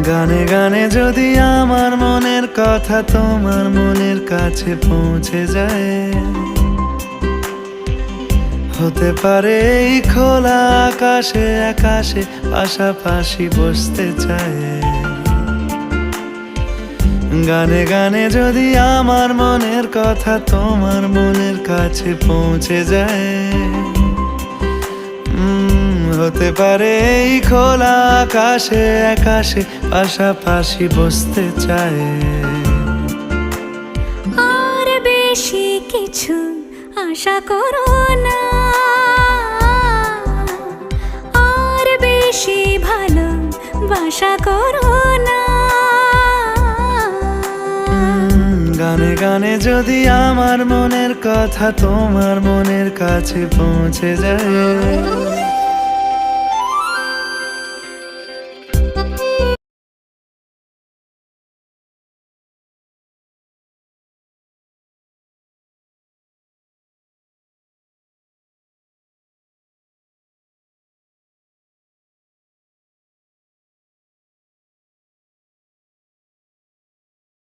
গানে গানে যদি আমার মনের কথা তোমার মনের কাছে পৌঁছে যায়, হতে পারে এই খোলা আকাশে আকাশে পাশাপাশি বসতে চায়। গানে গানে যদি আমার মনের কথা তোমার মনের কাছে পৌঁছে যায়, হতে পারে এই খোলা আকাশে আকাশে পাশাপাশি বসতে চায়। আর বেশি কিছু আশা করো না, আর বেশি ভালোবাসা করো না। গানে গানে যদি আমার মনের কথা তোমার মনের কাছে পৌঁছে যায়,